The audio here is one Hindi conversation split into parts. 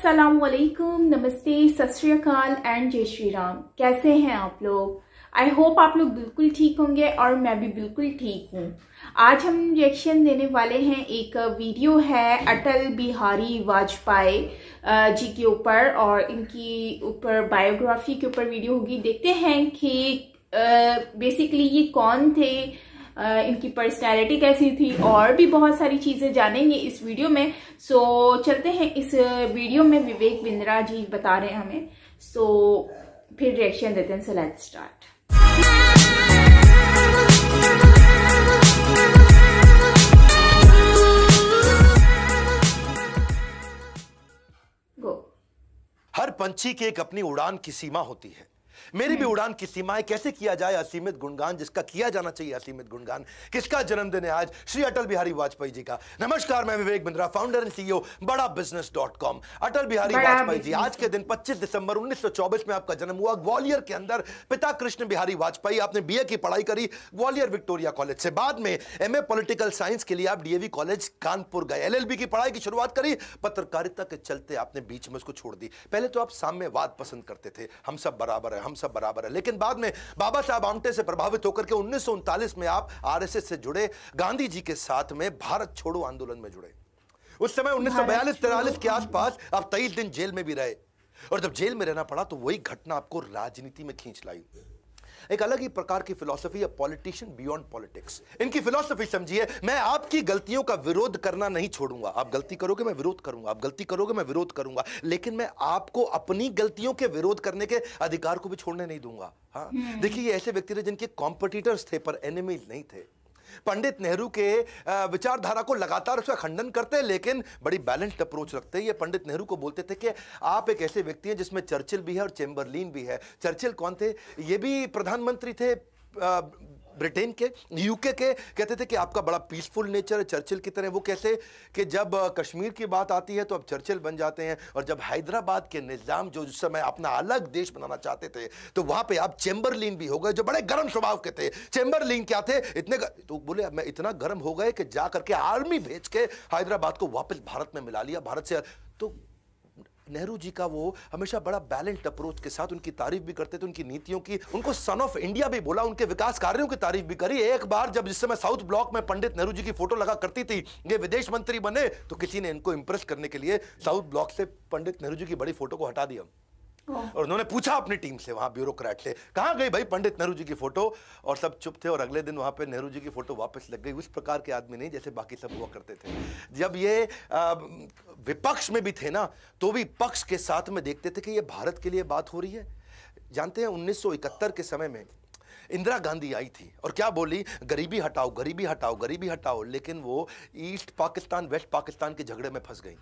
अस्सलामुअलैकुम, नमस्ते, सत श्री अकाल एंड जय श्री राम। कैसे हैं आप लोग? आई होप आप लोग बिल्कुल ठीक होंगे और मैं भी बिल्कुल ठीक हूँ। आज हम रिएक्शन देने वाले हैं। एक वीडियो है अटल बिहारी वाजपेयी जी के ऊपर और इनकी ऊपर बायोग्राफी के ऊपर वीडियो होगी। देखते हैं कि बेसिकली ये कौन थे, इनकी पर्सनैलिटी कैसी थी और भी बहुत सारी चीजें जानेंगे इस वीडियो में। सो चलते हैं इस वीडियो में। विवेक बिंद्रा जी बता रहे हैं हमें, सो फिर रिएक्शन देते हैं। So let's start. गो। हर पंछी की एक अपनी उड़ान की सीमा होती है। मेरी भी उड़ान की सीमाएं। कैसे किया जाए असीमित गुणगान, जिसका किया जाना चाहिए असीमित गुणगान। किसका जन्मदिन है आज? श्री अटल बिहारी वाजपेयी जी का। नमस्कार, मैं Vivek Bindra, founder and CEO बड़ा बिजनेस.com। अटल बिहारी वाजपेयी जी आज के दिन 25 दिसंबर 1924 में आपका जन्म हुआ। ग्वालियर के अंदर पिता कृष्ण बिहारी वाजपेयी। आपने बीए की पढ़ाई करी ग्वालियर विक्टोरिया कॉलेज से। बाद में एमए पॉलिटिकल साइंस के लिए आप डीएवी कॉलेज कानपुर गए। एलएलबी की पढ़ाई की शुरुआत करी। पत्रकारिता के चलते आपने बीच में उसको छोड़ दी। पहले तो आप साम्यवाद पसंद करते थे, हम सब बराबर है, हम सब बराबर है। लेकिन बाद में बाबा साहब आमटे से प्रभावित होकर के 1939 में आप आरएसएस से जुड़े। गांधी जी के साथ में भारत छोड़ो आंदोलन में जुड़े। उस समय 1942-43 के आसपास आप 23 दिन जेल में भी रहे। और जब जेल में रहना पड़ा तो वही घटना आपको राजनीति में खींच लाई। एक अलग ही प्रकार की फिलॉसफी है, पॉलिटिशियन बियॉन्ड पॉलिटिक्स। इनकी फिलॉसफी समझिए, मैं आपकी गलतियों का विरोध करना नहीं छोड़ूंगा। आप गलती करोगे मैं विरोध करूंगा, आप गलती करोगे मैं विरोध करूंगा, लेकिन मैं आपको अपनी गलतियों के विरोध करने के अधिकार को भी छोड़ने नहीं दूंगा। हाँ, देखिए ये ऐसे व्यक्ति थे जिनके कॉम्पिटिटर्स थे पर एनिमीज नहीं थे। पंडित नेहरू के विचारधारा को लगातार उसका खंडन करते, लेकिन बड़ी बैलेंस्ड अप्रोच रखते हैं। ये पंडित नेहरू को बोलते थे कि आप एक ऐसे व्यक्ति हैं जिसमें चर्चिल भी है और चेम्बरलिन भी है। चर्चिल कौन थे? ये भी प्रधानमंत्री थे ब्रिटेन के, यूके के। कहते थे कि आपका बड़ा पीसफुल नेचर है चर्चिल की तरह। वो कैसे कि जब कश्मीर की बात आती है तो अब चर्चिल बन जाते हैं, और जब हैदराबाद के निजाम जो उस समय अपना अलग देश बनाना चाहते थे तो वहां पे आप चेम्बरलिन भी हो गए, जो बड़े गर्म स्वभाव के थे। चेम्बरलिन क्या थे? तो बोले मैं इतना गर्म हो गए कि जा करके आर्मी भेज के हैदराबाद को वापस भारत में मिला लिया। भारत से तो नेहरू जी का वो हमेशा बड़ा बैलेंस्ड अप्रोच के साथ उनकी तारीफ भी करते थे, उनकी नीतियों की। उनको सन ऑफ इंडिया भी बोला, उनके विकास कार्यों की तारीफ भी करी। एक बार जब जिस समय साउथ ब्लॉक में पंडित नेहरू जी की फोटो लगा करती थी, ये विदेश मंत्री बने, तो किसी ने इनको इंप्रेस करने के लिए साउथ ब्लॉक से पंडित नेहरू जी की बड़ी फोटो को हटा दिया। और उन्होंने पूछा अपनी टीम से, वहां ब्यूरोक्रेट से, कहां गई भाई पंडित नेहरू जी की फोटो? और सब चुप थे। और अगले दिन वहां पे नेहरू जी की फोटो वापस लग गई। उस प्रकार के आदमी नहीं जैसे बाकी सब हुआ करते थे। जब ये विपक्ष में भी थे ना, तो भी पक्ष के साथ में देखते थे कि ये भारत के लिए बात हो रही है। जानते हैं 1971 के समय में इंदिरा गांधी आई थी और क्या बोली? गरीबी हटाओ, गरीबी हटाओ, गरीबी हटाओ। लेकिन वो ईस्ट पाकिस्तान वेस्ट पाकिस्तान के झगड़े में फंस गई।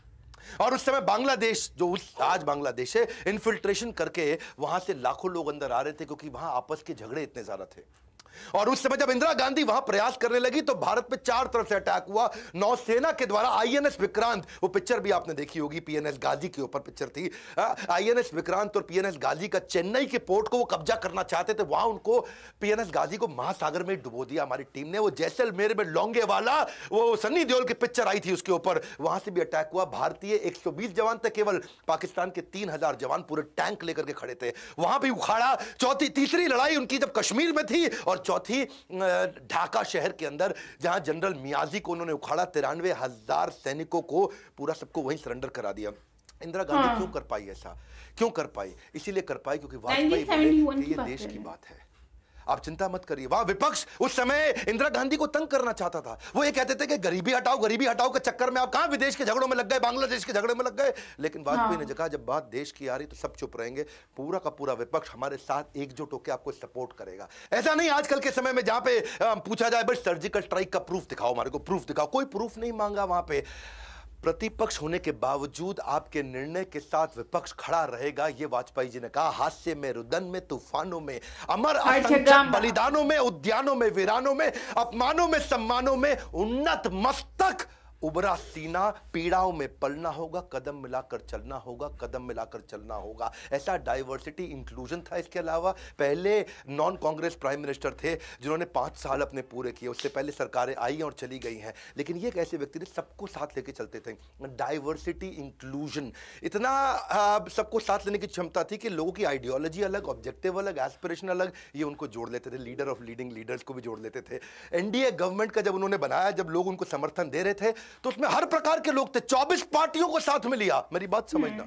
और उस समय बांग्लादेश, जो आज बांग्लादेश है, इन्फिल्ट्रेशन करके वहां से लाखों लोग अंदर आ रहे थे, क्योंकि वहां आपस के झगड़े इतने ज्यादा थे। और उस समय जब इंदिरा गांधी वहां प्रयास करने लगी तो भारत पे चार तरफ से अटैक हुआ। नौसेना के द्वारा आईएनएस विक्रांत, वो पिक्चर भी आपने देखी होगी, पीएनएस गाजी के ऊपर पिक्चर थी। आईएनएस विक्रांत और पीएनएस गाजी का चेन्नई के पोर्ट को वो कब्जा करना चाहते थे। वहां उनको पीएनएस गाजी को महासागर में डुबो दिया हमारी टीम ने। वो जैसलमेर में लोंगे वाला, वो सन्नी देओल की पिक्चर आई थी उसके ऊपर, वहां से भी अटैक हुआ। भारतीय 120 जवान थे केवल, पाकिस्तान के 3000 जवान पूरे टैंक लेकर के खड़े थे। वहां भी उखाड़ा। तीसरी लड़ाई उनकी जब कश्मीर में थी, और चौथी ढाका शहर के अंदर, जहां जनरल मियाजी को उन्होंने उखाड़ा। 93,000 सैनिकों को पूरा सबको वहीं सरेंडर करा दिया। इंदिरा गांधी क्यों कर पाई ऐसा? क्यों कर पाई? इसीलिए कर पाई क्योंकि वाजपेयी बोले कि ये देश की बात है, आप चिंता मत करिए। वहां विपक्ष उस समय इंदिरा गांधी को तंग करना चाहता था। वो ये कहते थे कि गरीबी हटाओ के चक्कर में आप कहां विदेश के झगड़ों में लग गए, बांग्लादेश के झगड़ों में लग गए। लेकिन वाजपेयी ने कहा जब बात देश की आ रही तो सब चुप रहेंगे, पूरा का पूरा विपक्ष हमारे साथ एकजुट होकर आपको सपोर्ट करेगा। ऐसा नहीं आजकल के समय में जहां पे पूछा जाए बस सर्जिकल स्ट्राइक का प्रूफ दिखाओ, हमारे को प्रूफ दिखाओ। कोई प्रूफ नहीं मांगा। वहां पे प्रतिपक्ष होने के बावजूद आपके निर्णय के साथ विपक्ष खड़ा रहेगा, ये वाजपेयी जी ने कहा। हास्य में, रुदन में, तूफानों में, अमर असंख्य बलिदानों में, उद्यानों में, वीरानों में, अपमानों में, सम्मानों में, उन्नत मस्तक उबरा सीना, पीड़ाओं में पलना होगा, कदम मिलाकर चलना होगा, कदम मिलाकर चलना होगा। ऐसा डाइवर्सिटी इंक्लूजन था। इसके अलावा पहले नॉन कांग्रेस प्राइम मिनिस्टर थे जिन्होंने 5 साल अपने पूरे किए, उससे पहले सरकारें आई और चली गई हैं, लेकिन ये एक ऐसे व्यक्ति थे सबको साथ लेके चलते थे। डाइवर्सिटी इंक्लूजन, इतना सबको साथ लेने की क्षमता थी कि लोगों की आइडियोलॉजी अलग, ऑब्जेक्टिव अलग, एस्पिरेशन अलग, ये उनको जोड़ लेते थे। लीडर ऑफ लीडिंग लीडर्स को भी जोड़ लेते थे। एनडीए गवर्नमेंट का जब उन्होंने बनाया, जब लोग उनको समर्थन दे रहे थे, तो उसमें हर प्रकार के लोग थे। 24 पार्टियों को साथ में लिया। मेरी बात समझना,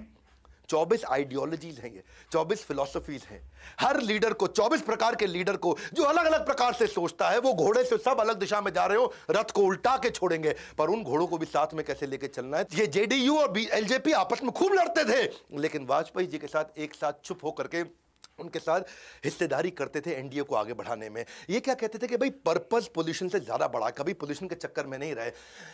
24 आइडियोलॉजीज हैं, ये 24 फिलॉसफीज हैं। हर लीडर को, 24 प्रकार के लीडर को, जो अलग अलग प्रकार से सोचता है, वो घोड़े से सब अलग दिशा में जा रहे हो, रथ को उल्टा के छोड़ेंगे, पर उन घोड़ों को भी साथ में कैसे लेके चलना है। ये जेडीयू और एलजेपी आपस में खूब लड़ते थे, लेकिन वाजपेयी जी के साथ एक साथ चुप होकर के उनके साथ हिस्सेदारी करते थे एनडीए को आगे बढ़ाने में। ये क्या कहते थे कि भाई पर्पस पोजीशन से ज्यादा बड़ा, कभी पोजीशन के चक्कर में नहीं रहे।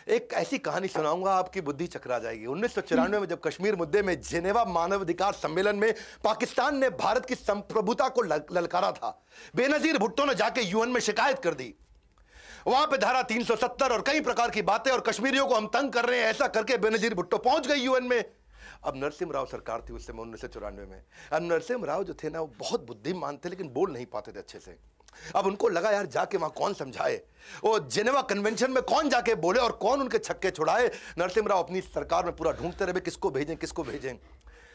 एक ऐसी कहानी सुनाऊंगा, आपकी बुद्धि चकरा जाएगी। 1994 में जब कश्मीर मुद्दे में जेनेवा मानवाधिकार सम्मेलन में पाकिस्तान ने भारत की संप्रभुता को ललकारा था, बेनजीर भुट्टो ने जाके यूएन में शिकायत कर दी। वहां पे धारा 370 और कई प्रकार की बातें, और कश्मीरियों को हम तंग कर रहे हैं, ऐसा करके बेनजीर भुट्टो पहुंच गई यूएन में। अब नरसिम्हा राव सरकार थी उस समय 1994 में। अब नरसिम्हा राव जो थे ना, वो बहुत बुद्धिमान थे, लेकिन बोल नहीं पाते थे अच्छे से। अब उनको लगा यार जाके वहां कौन समझाए, वो जेनेवा कन्वेंशन में कौन जाके बोले और कौन उनके छक्के छुड़ाए। नरसिम्हा राव अपनी सरकार में पूरा ढूंढते रहे किसको भेजें किसको भेजें।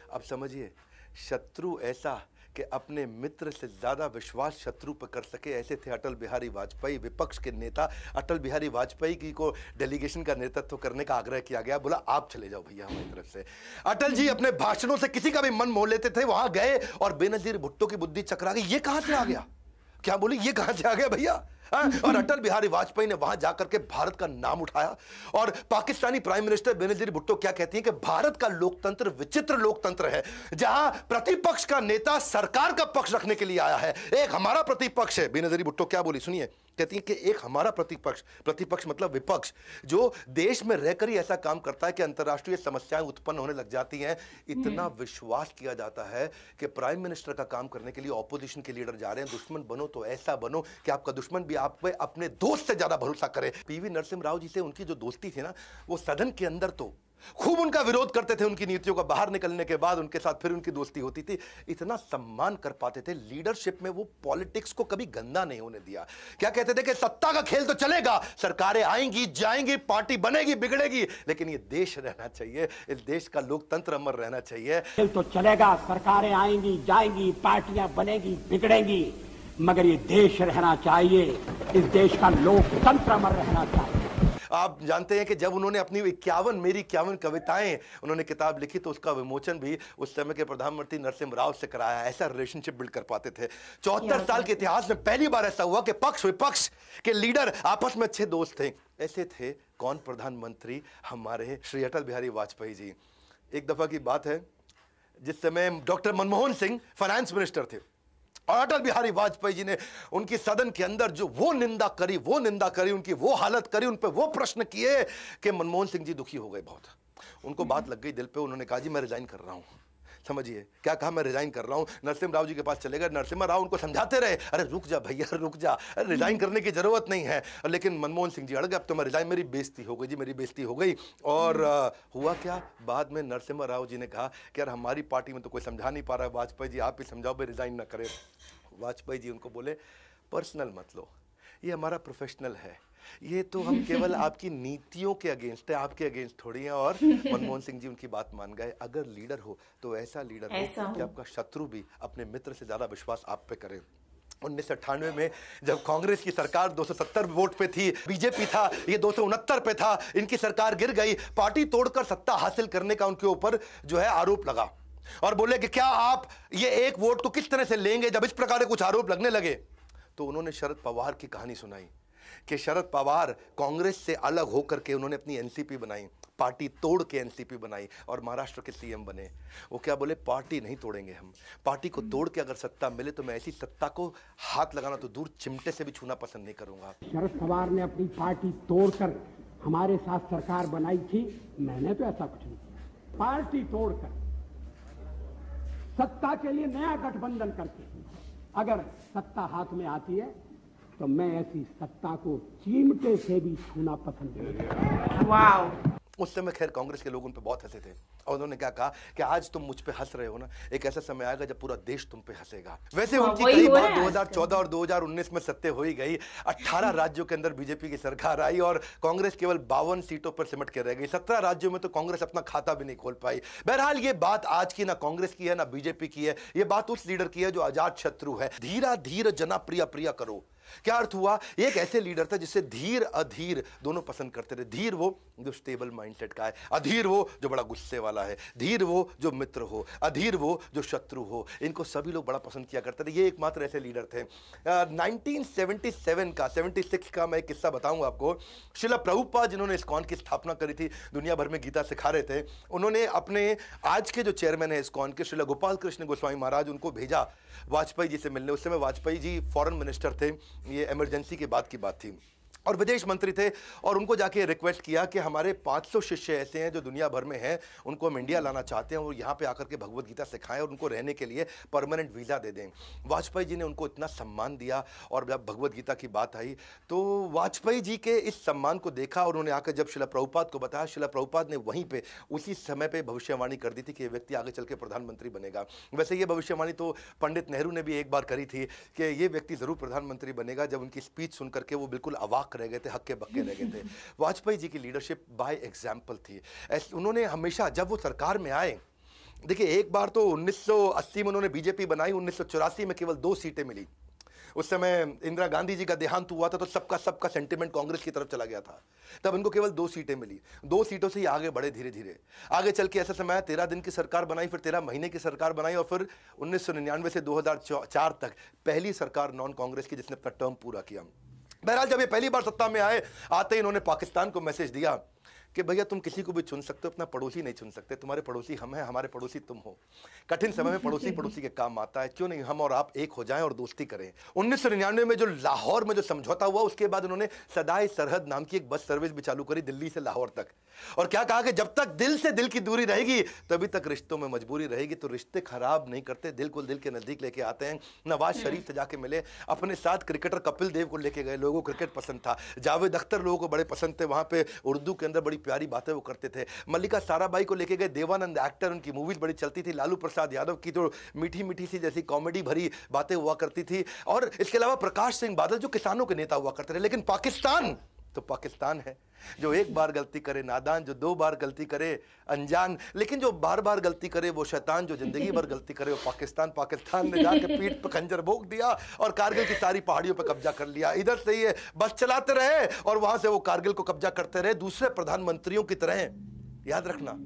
अब समझिए, शत्रु ऐसा कि अपने मित्र से ज्यादा विश्वास शत्रु पर कर सके, ऐसे थे अटल बिहारी वाजपेयी। विपक्ष के नेता अटल बिहारी वाजपेयी की को डेलीगेशन का नेतृत्व करने का आग्रह किया गया, बोला आप चले जाओ भैया हमारी तरफ से। अटल जी अपने भाषणों से किसी का भी मन मोह लेते थे, वहां गए और बेनजीर भुट्टो की बुद्धि चकरा गई। ये कहां से आ गया, क्या बोले, ये कहां से आ गया भैया। और अटल बिहारी वाजपेयी ने वहां जाकर के भारत का नाम उठाया। और पाकिस्तानी प्राइम मिनिस्टर बेनजीर भुट्टो क्या कहती हैं कि भारत का लोकतंत्र विचित्र लोकतंत्र है, जहां प्रतिपक्ष का नेता सरकार का पक्ष रखने के लिए आया है। एक हमारा प्रतिपक्ष है। बेनजीर भुट्टो क्या बोली सुनिए, कहती है कि एक हमारा प्रतिपक्ष, प्रतिपक्ष मतलब विपक्ष, जो देश में रहकर ही ऐसा काम करता है कि अंतर्राष्ट्रीय समस्याएं उत्पन्न होने लग जाती हैं। इतना विश्वास किया जाता है कि प्राइम मिनिस्टर का काम करने के लिए ऑपोजिशन के लीडर जा रहे हैं। दुश्मन बनो तो ऐसा बनो कि आपका दुश्मन भी आप पे अपने दोस्त से ज्यादा भरोसा करे। पीवी नरसिम्हा राव जी से उनकी जो दोस्ती थी ना, वो सदन के अंदर तो खूब उनका विरोध करते थे उनकी नीतियों का, बाहर निकलने के बाद उनके साथ फिर उनकी दोस्ती होती थी। इतना सम्मान कर पाते थे लीडरशिप में, वो पॉलिटिक्स को कभी गंदा नहीं होने दिया। क्या कहते थे कि सत्ता का खेल तो चलेगा, सरकारें आएंगी जाएंगी, पार्टी बनेगी बिगड़ेगी, लेकिन ये देश रहना चाहिए, इस देश का लोकतंत्र अमर रहना चाहिए। खेल तो चलेगा, सरकारें आएंगी जाएंगी, पार्टियां बनेगी बिगड़ेंगी, मगर ये देश रहना चाहिए, इस देश का लोकतंत्र अमर रहना चाहिए। आप जानते हैं कि जब उन्होंने अपनी 51 कविताएं उन्होंने किताब लिखी, तो उसका विमोचन भी उस समय के प्रधानमंत्री नरसिम्हा राव से कराया। ऐसा रिलेशनशिप बिल्ड कर पाते थे। 74 साल के इतिहास में पहली बार ऐसा हुआ कि पक्ष विपक्ष के लीडर आपस में अच्छे दोस्त थे। ऐसे थे कौन, प्रधानमंत्री हमारे श्री अटल बिहारी वाजपेयी जी। एक दफा की बात है, जिस समय doctor Manmohan Singh finance minister थे, और अटल बिहारी वाजपेयी जी ने उनकी सदन के अंदर जो वो निंदा करी, उनकी वो हालत करी, उन पे वो प्रश्न किए कि मनमोहन सिंह जी दुखी हो गए बहुत। उनको बात लग गई दिल पे, उन्होंने कहा जी मैं रिजाइन कर रहा हूं। समझिए क्या कहा, मैं रिजाइन कर रहा हूं। नरसिम्हा राव जी के पास चले गए। नरसिम्हा राव उनको समझाते रहे, अरे रुक जा भैया रुक जा, अरे रिजाइन करने की जरूरत नहीं है। लेकिन मनमोहन सिंह जी अड़ गए, अब तो मैं रिजाइन, मेरी बेइज्जती हो गई जी, मेरी बेइज्जती हो गई। और हुआ क्या, बाद में नरसिम्हा राव जी ने कहा कि यार हमारी पार्टी में तो कोई समझा नहीं पा रहा है, वाजपेयी जी आप ही समझाओ भाई रिजाइन ना करें। वाजपेयी जी उनको बोले पर्सनल मत लो, ये हमारा प्रोफेशनल है, ये तो हम केवल आपकी नीतियों के अगेंस्ट है, आपके अगेंस्ट थोड़ी है। और मनमोहन सिंह जी उनकी बात मान गए। अगर लीडर हो तो ऐसा लीडर हो कि आपका शत्रु भी अपने मित्र से ज्यादा विश्वास आप पे करे। 1998 में जब कांग्रेस की सरकार 270 वोट पे थी, बीजेपी था ये 269 पे था, इनकी सरकार गिर गई। पार्टी तोड़कर सत्ता हासिल करने का उनके ऊपर जो है आरोप लगा, और बोले कि क्या आप ये एक वोट को किस तरह से लेंगे जब इस प्रकार के कुछ आरोप लगने लगे। तो उन्होंने शरद पवार की कहानी सुनाई कि शरद पवार कांग्रेस से अलग होकर के उन्होंने अपनी एनसीपी बनाई, पार्टी तोड़ के एनसीपी बनाई और महाराष्ट्र के सीएम बने। वो क्या बोले, पार्टी नहीं तोड़ेंगे हम, पार्टी को तोड़ के अगर सत्ता मिले तो मैं ऐसी सत्ता को हाथ लगाना तो दूर चिमटे से भी छूना पसंद नहीं करूंगा। शरद पवार ने अपनी पार्टी तोड़कर हमारे साथ सरकार बनाई थी, मैंने तो ऐसा कुछ नहीं किया। पार्टी तोड़कर सत्ता के लिए नया गठबंधन करके अगर सत्ता हाथ में आती है तो मैं ऐसी सत्ता को चिमटे से भी छूना पसंद नहीं करता। वाह। उस समय खैर कांग्रेस के लोग उन पे बहुत हंसे थे और उन्होंने क्या कहा कि आज तुम मुझ पे हंस रहे हो ना, एक ऐसा समय आएगा जब पूरा देश तुम पे हंसेगा। वैसे उनकी कई बार 2014 और 2019 में सत्य हो ही गई। 18 राज्यों के अंदर बीजेपी की सरकार आई और कांग्रेस केवल 52 सीटों पर सिमट के रह गई। 17 राज्यों में तो कांग्रेस अपना खाता भी नहीं खोल पाई। बहरहाल ये बात आज की ना कांग्रेस की है ना बीजेपी की है, ये बात उस लीडर की है जो आजाद शत्रु है। धीरा धीर जना प्रिया प्रिया करो। क्या अर्थ हुआ? एक ऐसे लीडर था जिसे धीर अधीर दोनों पसंद करते थे। धीर वो जो स्टेबल माइंडसेट का है, अधीर वो जो बड़ा गुस्से वाला है, धीर वो जो मित्र हो, अधीर वो जो शत्रु हो। इनको सभी लोग बड़ा पसंद किया करते थे। ये एकमात्र ऐसे लीडर थे। 1976 का मैं एक किस्सा बताऊंगा आपको। श्रील प्रभुपाद जिन्होंने इस्कॉन की स्थापना करी थी, दुनिया भर में गीता सिखा रहे थे, उन्होंने अपने आज के जो चेयरमैन है इस्कॉन के श्रील गोपाल कृष्ण गोस्वामी महाराज, उनको भेजा वाजपेयी जी से मिलने। उस समय वाजपेयी जी फॉरेन मिनिस्टर थे, ये इमरजेंसी के बाद की बात थी, और विदेश मंत्री थे। और उनको जाके रिक्वेस्ट किया कि हमारे 500 शिष्य ऐसे हैं जो दुनिया भर में हैं, उनको हम इंडिया लाना चाहते हैं और यहाँ पे आकर के भगवत गीता सिखाएं और उनको रहने के लिए परमानेंट वीज़ा दे दें। वाजपेयी जी ने उनको इतना सम्मान दिया और जब भगवत गीता की बात आई तो वाजपेयी जी के इस सम्मान को देखा और उन्होंने आकर जब श्रील प्रभुपाद को बताया, श्रील प्रभुपाद ने वहीं पर उसी समय पर भविष्यवाणी कर दी थी कि ये व्यक्ति आगे चल के प्रधानमंत्री बनेगा। वैसे ये भविष्यवाणी तो पंडित नेहरू ने भी एक बार करी थी कि ये व्यक्ति ज़रूर प्रधानमंत्री बनेगा। जब उनकी स्पीच सुन करके वो बिल्कुल अवाक रह गए थे, हक्के बक्के रह गए थे। वाजपेयी जी की लीडरशिप बाय एग्जाम्पल थी। उन्होंने हमेशा जब वो सरकार में आए, देखिए एक बार तो 1980 में उन्होंने बीजेपी बनाई, 1984 में केवल 2 सीटें मिली। उस समय इंदिरा गांधी जी का देहांत हुआ था तो सबका सेंटिमेंट कांग्रेस की तरफ चला गया था। तब इनको केवल 2 सीटें मिली। 2 सीटों से ही आगे बढ़े धीरे धीरे। आगे चल के ऐसा समय 13 दिन की सरकार बनाई, फिर 13 महीने की सरकार बनाई और फिर 1999 से 2004 तक पहली सरकार नॉन कांग्रेस की जिसने अपना टर्म पूरा किया। बहरहाल जब ये पहली बार सत्ता में आए, आते ही इन्होंने पाकिस्तान को मैसेज दिया कि भैया तुम किसी को भी चुन सकते हो, अपना पड़ोसी नहीं चुन सकते। तुम्हारे पड़ोसी हम हैं, हमारे पड़ोसी तुम हो। कठिन समय में पड़ोसी के काम आता है, क्यों नहीं हम और आप एक हो जाएं और दोस्ती करें। 1999 में जो लाहौर में जो समझौता हुआ, उसके बाद उन्होंने सदाए सरहद नाम की एक बस सर्विस भी चालू करी दिल्ली से लाहौर तक। और क्या कहा कि जब तक दिल से दिल की दूरी रहेगी तभी तक रिश्तों में मजबूरी रहेगी। तो रिश्ते खराब नहीं करते, दिल को दिल के नजदीक लेके आते हैं। नवाज शरीफ से जाके मिले, अपने साथ क्रिकेटर कपिल देव को लेके गए। लोगों को क्रिकेट पसंद था। जावेद अख्तर लोगों को बड़े पसंद थे। वहां पे उर्दू के अंदर बड़ी प्यारी बातें वो करते थे। मल्लिका साराभाई को लेके गए। देवानंद एक्टर, उनकी मूवीज बड़ी चलती थी। लालू प्रसाद यादव की तो मीठी मीठी सी जैसी कॉमेडी भरी बातें हुआ करती थी। और इसके अलावा प्रकाश सिंह बादल जो किसानों के नेता हुआ करते थे। लेकिन पाकिस्तान तो पाकिस्तान है, जो एक बार गलती करे नादान, जो 2 बार गलती करे अनजान, लेकिन जो बार बार गलती करे वो शैतान, जो जिंदगी भर गलती करे वो पाकिस्तान। पाकिस्तान ने जाके पीठ पे खंजर भोंक दिया और कारगिल की सारी पहाड़ियों पे कब्जा कर लिया। इधर से ये बस चलाते रहे और वहां से वो कारगिल को कब्जा करते रहे, दूसरे प्रधानमंत्रियों की तरह। याद रखना,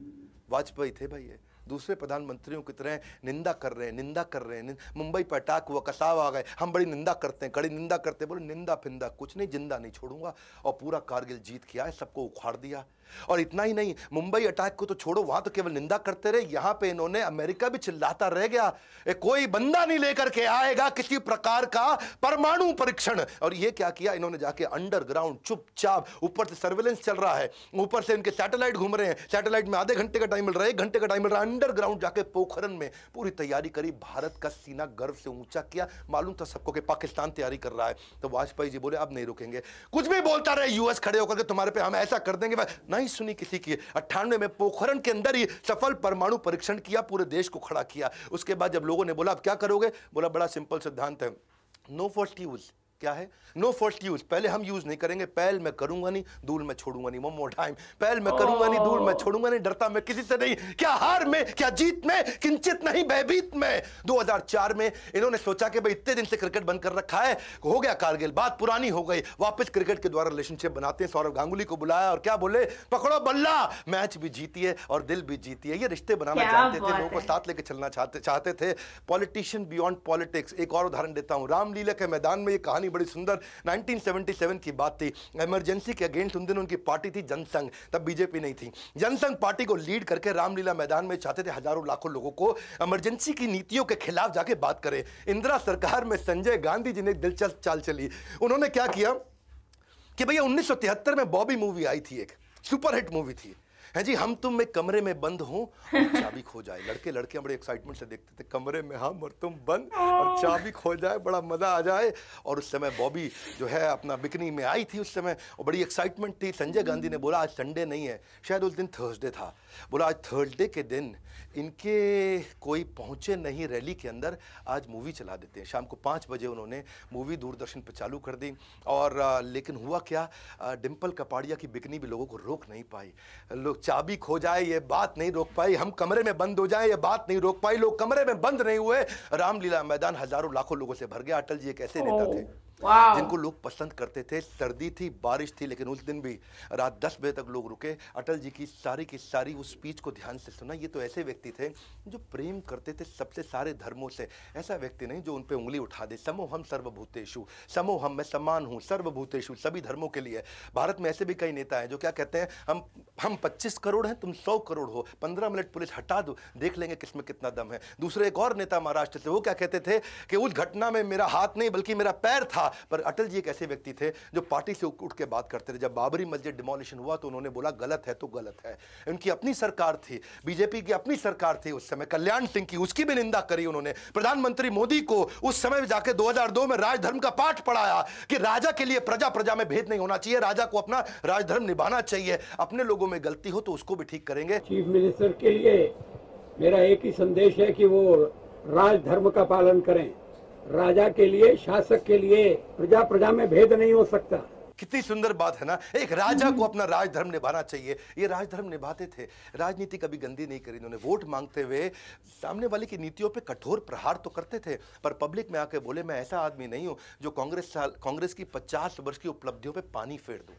वाजपेयी थे भाई, ये दूसरे प्रधानमंत्रियों की तरह निंदा कर रहे हैं। मुंबई पर अटैक हुआ, कसाव आ गए, हम बड़ी निंदा करते हैं, कड़ी निंदा करते हैं। बोले निंदा फिंदा कुछ नहीं, जिंदा नहीं छोड़ूंगा। और पूरा कारगिल जीत के आए, सबको उखाड़ दिया। और इतना ही नहीं, मुंबई अटैक को तो छोड़ो, वहां तो केवल निंदा करते रहे। यहां पे इन्होंने, अमेरिका भी चिल्लाता रह गया, कोई बंदा नहीं लेकर के आएगा किसी प्रकार का परमाणु परीक्षण। और ये क्या किया इन्होंने, जाके अंडरग्राउंड चुपचाप, ऊपर से सर्वेलेंस चल रहा है, ऊपर से इनके सैटेलाइट घूम रहे हैं, सैटेलाइट में आधे घंटे का टाइम मिल रहा है, 1 घंटे का टाइम मिल रहा है। अंडरग्राउंड जाके पोखरन में पूरी तैयारी करी, भारत का सीना गर्व से ऊंचा किया। मालूम था सबको कि पाकिस्तान तैयारी कर रहा है। तो वाजपेयी जी बोले अब नहीं रुकेंगे, कुछ भी बोलता रहे यूएस खड़े होकर के तुम्हारे पे हम ऐसा कर देंगे। नहीं सुनी किसी की। 98 में पोखरन के अंदर ही सफल परमाणु परीक्षण किया, पूरे देश को खड़ा किया। उसके बाद जब लोगों ने बोला अब क्या करोगे, बोला बड़ा सिंपल सिद्धांत है, नो फर्स्ट यूज। क्या है? No first use. पहले हम यूज नहीं करेंगे, पहल मैं करूंगा नहीं, दूर मैं छोड़ूंगा नहीं। वन मोर टाइम, पहल मैं करूंगा नहीं, दूर मैं छोड़ूंगा नहीं। डरता मैं किसी से नहीं, क्या हार में क्या जीत में, किंचित नहीं भयभीत में। 2004 में इन्होंने सोचा कि भाई इतने दिन से क्रिकेट बंद कर रखा है, हो गया कारगिल, बात पुरानी हो गई, वापस क्रिकेट के द्वारा रिलेशनशिप बनाते हैं। सौरव गांगुली को बुलाया और क्या बोले, पकड़ो बल्ला, मैच भी जीतिए और दिल भी जीतिए। ये रिश्ते बनाना चाहते थे, लोगों को साथ लेके चलना चाहते थे। Politician beyond politics. एक और उदाहरण देता हूं, रामलीला के मैदान में ये कहानी बड़ी सुंदर, 1977 की बात थी। इमरजेंसी के अगेंस्ट उन दिनों उनकी पार्टी थी जनसंघ, तब बीजेपी नहीं थी। जनसंघ पार्टी को लीड करके रामलीला मैदान में चाहते थे हजारों लाखों लोगों को इमरजेंसी की नीतियों के खिलाफ जाके बात करें। इंदिरा सरकार में संजय गांधी जी ने एक दिलचस्प चाल चली। उन्होंने क्या किया कि भैया 1973 में बॉबी मूवी आई थी, एक सुपरहिट मूवी थी। है जी, हम तुम एक कमरे में बंद हो और चाबी खो जाए। लड़के लड़कियां बड़े एक्साइटमेंट से देखते थे, कमरे में हम और तुम बंद और चाबी खो जाए, बड़ा मजा आ जाए। और उस समय बॉबी जो है अपना बिकनी में आई थी उस समय, और बड़ी एक्साइटमेंट थी। संजय गांधी ने बोला आज संडे नहीं है, शायद उस दिन थर्सडे था, बोला आज थर्सडे के दिन इनके कोई पहुंचे नहीं रैली के अंदर, आज मूवी चला देते हैं। शाम को 5 बजे उन्होंने मूवी दूरदर्शन पर चालू कर दी। और लेकिन हुआ क्या, डिम्पल कपाड़िया की बिकनी भी लोगों को रोक नहीं पाई। लोग चाबी खो जाए ये बात नहीं रोक पाई, हम कमरे में बंद हो जाए ये बात नहीं रोक पाई। लोग कमरे में बंद नहीं हुए, रामलीला मैदान हजारों लाखों लोगों से भर गया। अटल जी एक ऐसे नेता थे जिनको लोग पसंद करते थे। सर्दी थी, बारिश थी, लेकिन उस दिन भी रात 10 बजे तक लोग रुके, अटल जी की सारी उस स्पीच को ध्यान से सुना। ये तो ऐसे व्यक्ति थे जो प्रेम करते थे सबसे सारे धर्मों से, ऐसा व्यक्ति नहीं जो उन पे उंगली उठा दे। समोहम सर्वभूतेषु, समोहम मैं समान हूँ, सर्वभूतेषु सभी धर्मों के लिए। भारत में ऐसे भी कई नेता हैं जो क्या कहते हैं, हम 25 करोड़ हैं, तुम 100 करोड़ हो, 15 मिनट पुलिस हटा दो, देख लेंगे किसमें कितना दम है। दूसरे एक और नेता महाराष्ट्र से, वो क्या कहते थे कि उस घटना में मेरा हाथ नहीं बल्कि मेरा पैर था। पर अटल जी एक ऐसे व्यक्ति थे जो पार्टी से उठ के बात करते थे। जब बाबरी मस्जिद डिमोलिशन हुआ तो उन्होंने बोला गलत है तो गलत है। उनकी अपनी सरकार थी, बीजेपी की अपनी सरकार थी उस समय, कल्याण सिंह की, उसकी भी निंदा करी उन्होंने। प्रधानमंत्री मोदी को उस समय जाके 2002 में राजधर्म का पाठ पढ़ाया कि राजा के लिए प्रजा प्रजा में भेद नहीं होना चाहिए, राजा को अपना राजधर्म निभाना चाहिए। अपने लोगों में गलती हो तो उसको भी ठीक करेंगे। चीफ मिनिस्टर के लिए मेरा एक ही संदेश है कि वो राजधर्म का पालन करें। राजा के लिए, शासक के लिए प्रजा प्रजा में भेद नहीं हो सकता। कितनी सुंदर बात है ना, एक राजा को अपना राजधर्म निभाना चाहिए। ये राजधर्म निभाते थे, राजनीति कभी गंदी नहीं करी इन्होंने। वोट मांगते हुए सामने वाले की नीतियों पे कठोर प्रहार तो करते थे, पर पब्लिक में आके बोले मैं ऐसा आदमी नहीं हूं जो कांग्रेस की 50 वर्ष की उपलब्धियों पे पानी फेर दूं।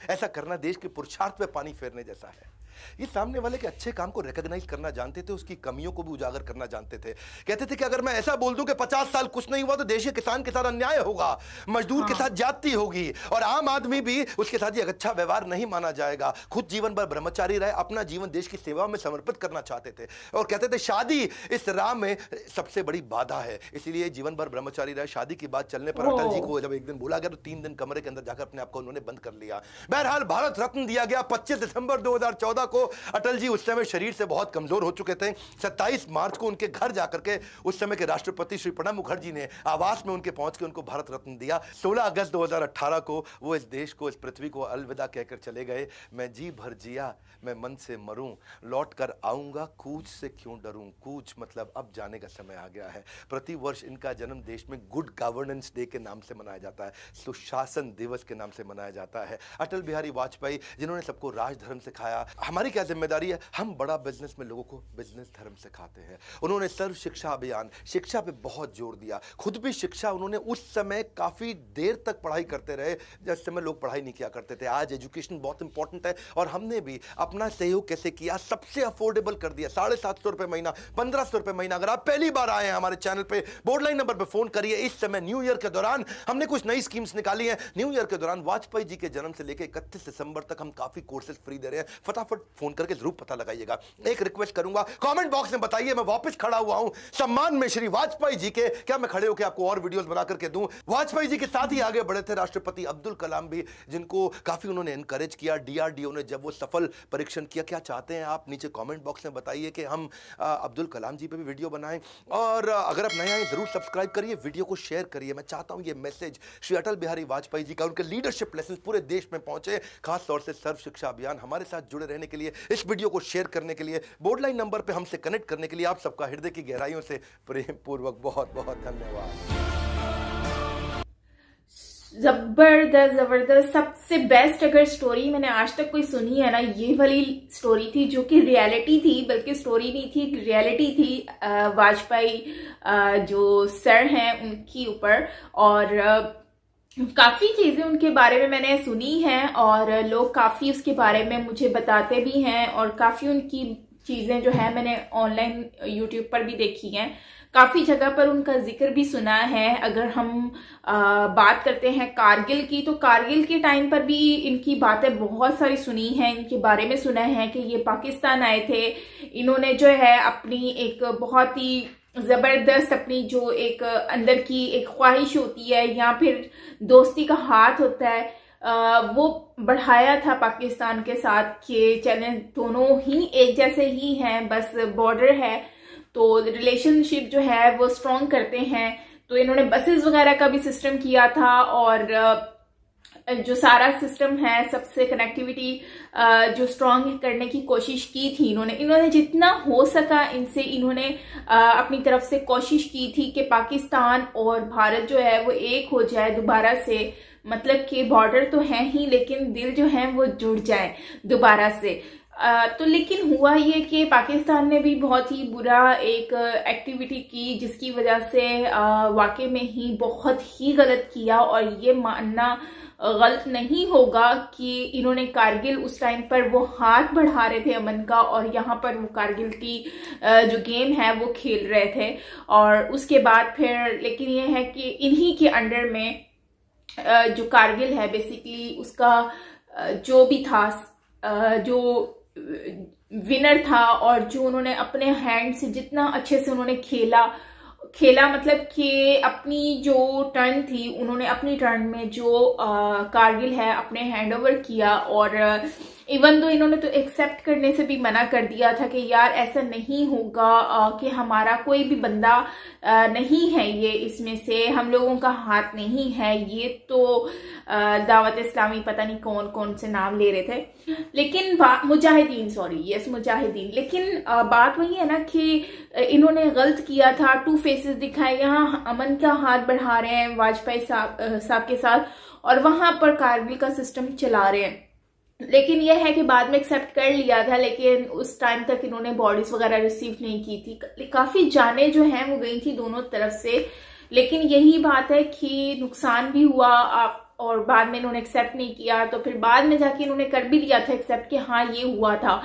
ऐसा करना देश के पुरुषार्थ पे पानी फेरने जैसा है। ये सामने वाले के अच्छे काम को रिकॉग्नाइज करना जानते थे, उसकी कमियों को भी उजागर करना जानते थे। कहते थे कि अगर मैं ऐसा बोल दूं कि 50 साल कुछ नहीं हुआ तो देश के किसान के साथ अन्याय होगा, मजदूर के साथ ज्यादती होगी, और आम आदमी भी उसके साथ ये अच्छा व्यवहार नहीं माना जाएगा। खुद जीवन भर ब्रह्मचारी रहे, अपना जीवन देश की सेवा में समर्पित करना चाहते थे। और कहते थे शादी इस राह में सबसे बड़ी बाधा है, इसीलिए जीवन भर ब्रह्मचारी रहे। शादी की बात चलने पर अटल जी को जब एक दिन बोला गया तो 3 दिन कमरे के अंदर जाकर अपने आप को उन्होंने बंद कर लिया। बहरहाल भारत रत्न दिया गया 25 दिसंबर 2014 को। अटल जी उस समय शरीर से बहुत कमजोर हो चुके थे। 27 मार्च को उनके घर जाकर के उस समय के राष्ट्रपति श्री प्रणब मुखर्जी ने आवास में उनके पहुंच के उनको भारत रत्न दिया। 16 अगस्त 2018 को वो इस देश को, इस पृथ्वी को अलविदा कहकर चले गए। मैं जी भर जिया, मैं मन से मरूं, लौट कर आऊंगा, कूच से क्यों डरूं। कूच मतलब अब जाने का समय आ गया है। प्रति वर्ष इनका जन्म देश में गुड गवर्नेंस डे के नाम से मनाया जाता है, सुशासन दिवस के नाम से मनाया जाता है। अटल बिहारी वाजपेयी जिन्होंने सबको राजधर्म सिखाया। हमारी क्या जिम्मेदारी है, हम बड़ा बिजनेस में लोगों को बिजनेस धर्म सिखाते हैं। उन्होंने सर्व शिक्षा अभियान, शिक्षा पे बहुत जोर दिया। खुद भी शिक्षा उन्होंने उस समय काफी देर तक पढ़ाई करते रहे जिस समय लोग पढ़ाई नहीं किया करते थे। आज एजुकेशन बहुत इंपॉर्टेंट है और हमने भी अपना सहयोग कैसे किया, सबसे अफोर्डेबल कर दिया। 750 रुपए महीना, 1500 रुपए महीना। अगर आप पहली बार आए हैं हमारे चैनल पे, बोर्ड लाइन नंबर पे फोन करिए। इस समय न्यू ईयर के दौरान हमने कुछ नई स्कीम्स निकाली हैं। न्यू ईयर के दौरान वाजपेयी जी के जन्म से लेकर 31 दिसंबर तक हम काफी कोर्सेज फ्री दे रहे हैं। फटाफट फोन करके जरूर पता लगाइएगा। एक रिक्वेस्ट करूंगा, कमेंट बॉक्स में बताइए, मैं वापस खड़ा हुआ हूं सम्मान में श्री वाजपेयी जी के। क्या मैं खड़े होकर आपको और वीडियोस बना करके दूं? वाजपेयी जी के साथ ही आगे बढ़े थे राष्ट्रपति अब्दुल कलाम भी, जिनको काफी उन्होंने एनकरेज किया। डीआरडीओ ने जब वो सफल परीक्षण किया। क्या चाहते हैं आप, नीचे कमेंट बॉक्स में बताइए कि हम अब्दुल कलाम जी पे भी वीडियो बनाएं। और अगर आप नए आए जरूर सब्सक्राइब करिए, वीडियो को शेयर करिए। मैं चाहता हूं ये मैसेज श्री अटल बिहारी वाजपेयी जी का, उनके लीडरशिप लेसन पूरे देश में पहुंचे। खास तौर से सर्व शिक्षा अभियान। हमारे साथ जुड़े रहने के लिए, इस वीडियो को शेयर करने के लिए, बोर्ड लाइन नंबर पे हमसे कनेक्ट करने के लिए आप सबका हृदय की गहराइयों से प्रेम पूर्वक बहुत बहुत धन्यवाद। जबरदस्त सबसे बेस्ट अगर स्टोरी मैंने आज तक कोई सुनी है ना, ये वाली स्टोरी थी, जो कि रियलिटी थी, बल्कि स्टोरी नहीं थी, रियलिटी थी वाजपेयी जो सर हैं उनकी ऊपर। और काफ़ी चीज़ें उनके बारे में मैंने सुनी हैं और लोग काफ़ी उसके बारे में मुझे बताते भी हैं, और काफ़ी उनकी चीज़ें जो है मैंने ऑनलाइन यूट्यूब पर भी देखी हैं। काफ़ी जगह पर उनका जिक्र भी सुना है। अगर हम बात करते हैं कारगिल की, तो कारगिल के टाइम पर भी इनकी बातें बहुत सारी सुनी हैं, इनके बारे में सुना है कि ये पाकिस्तान आए थे। इन्होंने जो है अपनी एक बहुत ही ज़बरदस्त, अपनी जो एक अंदर की एक ख्वाहिश होती है या फिर दोस्ती का हाथ होता है, वो बढ़ाया था पाकिस्तान के साथ कि चैलेंज दोनों ही एक जैसे ही हैं, बस बॉर्डर है तो रिलेशनशिप जो है वो स्ट्रॉन्ग करते हैं। तो इन्होंने बसेस वगैरह का भी सिस्टम किया था और जो सारा सिस्टम है सबसे कनेक्टिविटी जो स्ट्रॉन्ग करने की कोशिश की थी इन्होंने जितना हो सका इनसे इन्होंने अपनी तरफ से कोशिश की थी कि पाकिस्तान और भारत जो है वो एक हो जाए दोबारा से, मतलब कि बॉर्डर तो है ही लेकिन दिल जो है वो जुड़ जाए दोबारा से। तो लेकिन हुआ ये कि पाकिस्तान ने भी बहुत ही बुरा एक एक्टिविटी की जिसकी वजह से वाकई में ही बहुत ही गलत किया। और ये मानना गलत नहीं होगा कि इन्होंने कारगिल उस टाइम पर वो हाथ बढ़ा रहे थे अमन का और यहाँ पर वो कारगिल की जो गेम है वो खेल रहे थे। और उसके बाद फिर लेकिन ये है कि इन्हीं के अंडर में जो कारगिल है बेसिकली उसका जो भी था जो विनर था और जो उन्होंने अपने हैंड से जितना अच्छे से उन्होंने खेला मतलब कि अपनी जो टर्न थी उन्होंने अपनी टर्न में जो कारगिल है अपने हैंड ओवर किया। और इवन दो इन्होंने तो एक्सेप्ट करने से भी मना कर दिया था कि यार ऐसा नहीं होगा कि हमारा कोई भी बंदा नहीं है ये इसमें से, हम लोगों का हाथ नहीं है ये, तो दावत इस्लामी पता नहीं कौन कौन से नाम ले रहे थे लेकिन मुजाहिदीन, सॉरी यस मुजाहिदीन। लेकिन बात वही है ना कि इन्होंने गलत किया था, टू फेसेस दिखाए। यहाँ अमन का हाथ बढ़ा रहे हैं वाजपेयी साहब के साथ और वहां पर कारगिल का सिस्टम चला रहे हैं। लेकिन यह है कि बाद में एक्सेप्ट कर लिया था लेकिन उस टाइम तक इन्होंने बॉडीज वगैरह रिसीव नहीं की थी। काफी जानें जो हैं वो गई थी दोनों तरफ से, लेकिन यही बात है कि नुकसान भी हुआ और बाद में इन्होंने एक्सेप्ट नहीं किया। तो फिर बाद में जाके इन्होंने कर भी लिया था एक्सेप्ट कि हाँ ये हुआ था।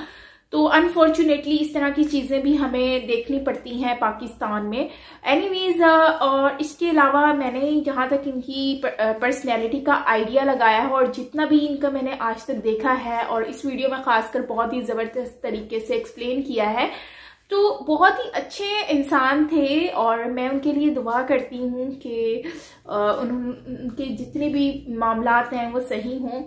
तो अनफॉर्चुनेटली इस तरह की चीजें भी हमें देखनी पड़ती हैं पाकिस्तान में। एनीवेज और इसके अलावा मैंने जहां तक इनकी पर्सनैलिटी का आइडिया लगाया है और जितना भी इनका मैंने आज तक देखा है और इस वीडियो में खासकर बहुत ही जबरदस्त तरीके से एक्सप्लेन किया है, तो बहुत ही अच्छे इंसान थे और मैं उनके लिए दुआ करती हूँ कि उनके जितने भी मामलात हैं वो सही हों,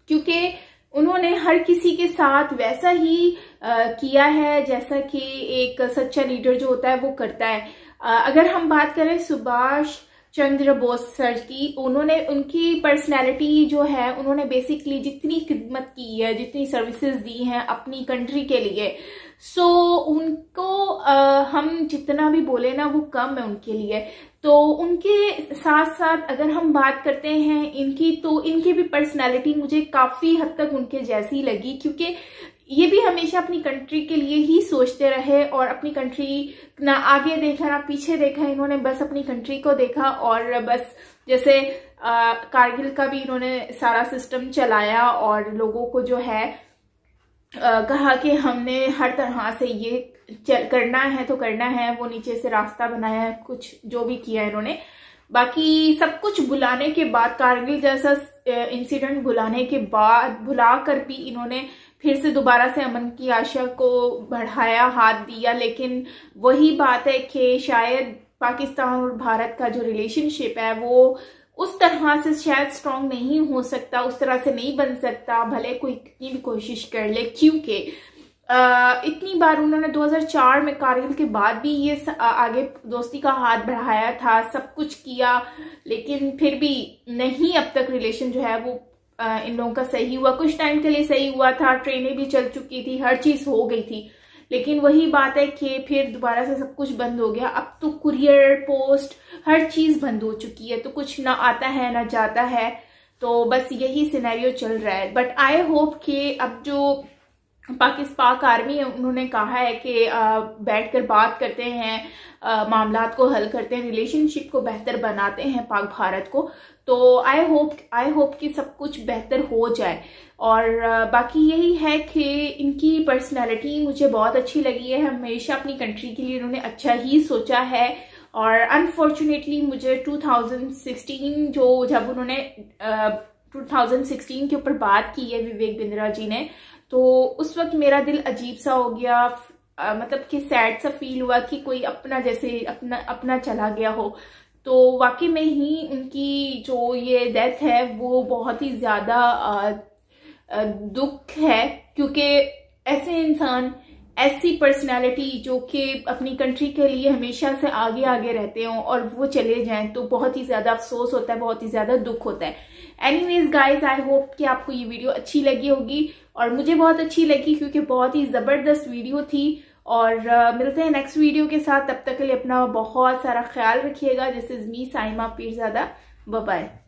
क्योंकि उन्होंने हर किसी के साथ वैसा ही किया है जैसा कि एक सच्चा लीडर जो होता है वो करता है। अगर हम बात करें सुभाष चंद्र बोस सर की, उन्होंने उनकी पर्सनैलिटी जो है उन्होंने बेसिकली जितनी खिदमत की है, जितनी सर्विसेज दी हैं अपनी कंट्री के लिए, सो उनको हम जितना भी बोले ना वो कम है उनके लिए। तो उनके साथ साथ अगर हम बात करते हैं इनकी, तो इनकी भी पर्सनैलिटी मुझे काफी हद तक उनके जैसी लगी, क्योंकि ये भी हमेशा अपनी कंट्री के लिए ही सोचते रहे और अपनी कंट्री ना आगे देखा ना पीछे देखा, इन्होंने बस अपनी कंट्री को देखा। और बस जैसे कारगिल का भी इन्होंने सारा सिस्टम चलाया और लोगों को जो है कहा कि हमने हर तरह से ये करना है तो करना है, वो नीचे से रास्ता बनाया है, कुछ जो भी किया इन्होंने। बाकी सब कुछ बुलाने के बाद, कारगिल जैसा इंसिडेंट बुलाने के बाद भुलाकर भी इन्होंने फिर से दोबारा से अमन की आशा को बढ़ाया, हाथ दिया। लेकिन वही बात है कि शायद पाकिस्तान और भारत का जो रिलेशनशिप है वो उस तरह से शायद स्ट्रांग नहीं हो सकता, उस तरह से नहीं बन सकता भले कोई कितनी भी कोशिश कर ले, क्योंकि इतनी बार उन्होंने 2004 में कारगिल के बाद भी ये आगे दोस्ती का हाथ बढ़ाया था, सब कुछ किया, लेकिन फिर भी नहीं अब तक रिलेशन जो है वो इन लोगों का सही हुआ। कुछ टाइम के लिए सही हुआ था, ट्रेनें भी चल चुकी थी, हर चीज हो गई थी, लेकिन वही बात है कि फिर दोबारा से सब कुछ बंद हो गया। अब तो कुरियर पोस्ट हर चीज बंद हो चुकी है, तो कुछ ना आता है ना जाता है, तो बस यही सिनेरियो चल रहा है। बट आई होप कि अब जो पाक आर्मी है उन्होंने कहा है कि बैठकर बात करते हैं, मामलात को हल करते हैं, रिलेशनशिप को बेहतर बनाते हैं पाक भारत को, तो आई होप कि सब कुछ बेहतर हो जाए। और बाकी यही है कि इनकी पर्सनैलिटी मुझे बहुत अच्छी लगी है, हमेशा अपनी कंट्री के लिए इन्होंने अच्छा ही सोचा है। और अनफॉर्चुनेटली मुझे 2016 जो जब उन्होंने 2016 के ऊपर बात की है विवेक बिंद्रा जी ने, तो उस वक्त मेरा दिल अजीब सा हो गया, मतलब कि सैड सा फील हुआ कि कोई अपना जैसे अपना चला गया हो। तो वाकई में ही उनकी जो ये डेथ है वो बहुत ही ज़्यादा दुख है, क्योंकि ऐसे इंसान, ऐसी पर्सनालिटी जो कि अपनी कंट्री के लिए हमेशा से आगे आगे रहते हों और वो चले जाएं तो बहुत ही ज़्यादा अफसोस होता है, बहुत ही ज़्यादा दुख होता है। एनीवेज गाइज, आई होप कि आपको ये वीडियो अच्छी लगी होगी, और मुझे बहुत अच्छी लगी क्योंकि बहुत ही ज़बरदस्त वीडियो थी। और मिलते हैं नेक्स्ट वीडियो के साथ, तब तक के लिए अपना बहुत सारा ख्याल रखिएगा। This is me Saima Pirzada, bye bye.